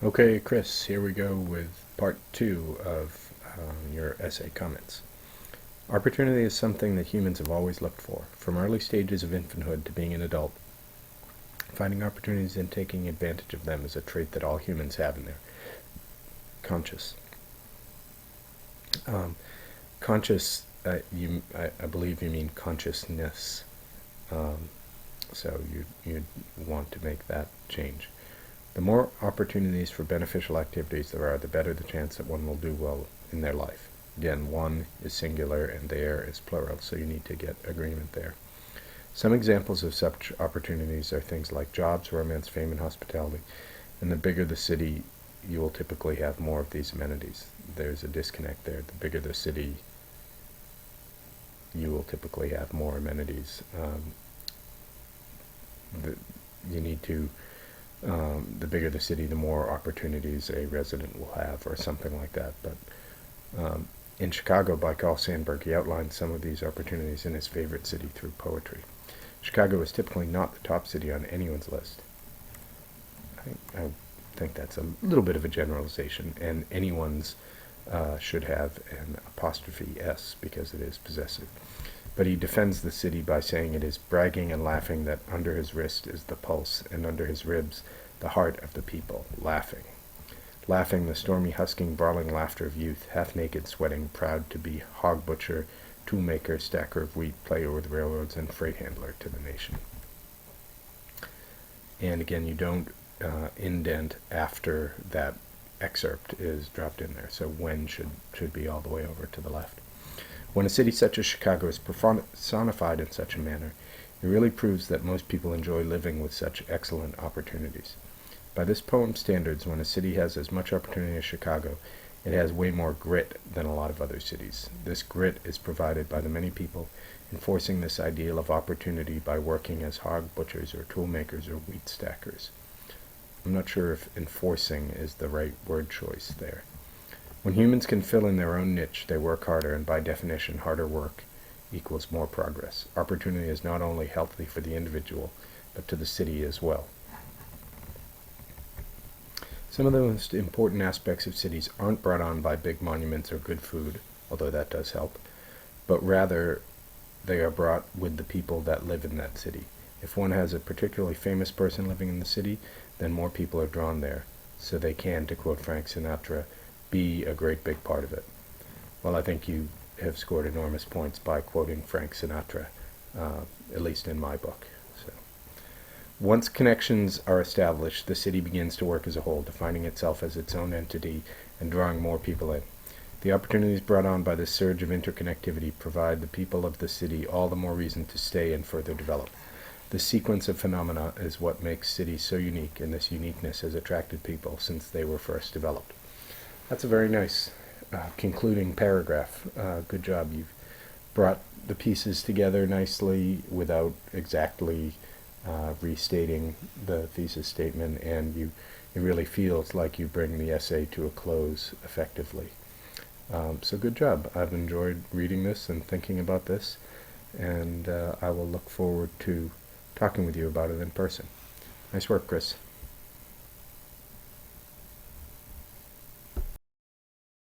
Okay, Chris, here we go with part two of your essay comments. Opportunity is something that humans have always looked for. From early stages of infanthood to being an adult, finding opportunities and taking advantage of them is a trait that all humans have in their conscious. Um, conscious, I believe you mean consciousness. Um, so you want to make that change. The more opportunities for beneficial activities there are, the better the chance that one will do well in their life. Again, one is singular and there is plural, so you need to get agreement there. Some examples of such opportunities are things like jobs, romance, fame, and hospitality. And the bigger the city, you will typically have more of these amenities. There's a disconnect there. The bigger the city, you will typically have more amenities. You need to the bigger the city, the more opportunities a resident will have, or something like that. But in Chicago, by Carl Sandburg, he outlined some of these opportunities in his favorite city through poetry. Chicago is typically not the top city on anyone's list. I think that's a little bit of a generalization, and anyone's should have an apostrophe S because it is possessive. But he defends the city by saying it is bragging and laughing that under his wrist is the pulse, and under his ribs the heart of the people, laughing. Laughing the stormy, husking, brawling laughter of youth, half-naked, sweating, proud to be hog butcher, tool-maker, stacker of wheat, player with railroads, and freight handler to the nation. And again, you don't indent after that excerpt is dropped in there, so when should be all the way over to the left. When a city such as Chicago is personified in such a manner, it really proves that most people enjoy living with such excellent opportunities. By this poem's standards, when a city has as much opportunity as Chicago, it has way more grit than a lot of other cities. This grit is provided by the many people enforcing this ideal of opportunity by working as hog butchers or tool makers or wheat stackers. I'm not sure if enforcing is the right word choice there. When humans can fill in their own niche, they work harder, and by definition, harder work equals more progress. Opportunity is not only healthy for the individual, but to the city as well. Some of the most important aspects of cities aren't brought on by big monuments or good food, although that does help, but rather they are brought with the people that live in that city. If one has a particularly famous person living in the city, then more people are drawn there, so they can, to quote Frank Sinatra, be a great big part of it. Well, I think you have scored enormous points by quoting Frank Sinatra, at least in my book. So, once connections are established, the city begins to work as a whole, defining itself as its own entity and drawing more people in. The opportunities brought on by this surge of interconnectivity provide the people of the city all the more reason to stay and further develop. This sequence of phenomena is what makes cities so unique, and this uniqueness has attracted people since they were first developed. That's a very nice concluding paragraph. Good job. You've brought the pieces together nicely without exactly restating the thesis statement, and it really feels like you bring the essay to a close effectively. So good job. I've enjoyed reading this and thinking about this, and I will look forward to talking with you about it in person. Nice work, Chris.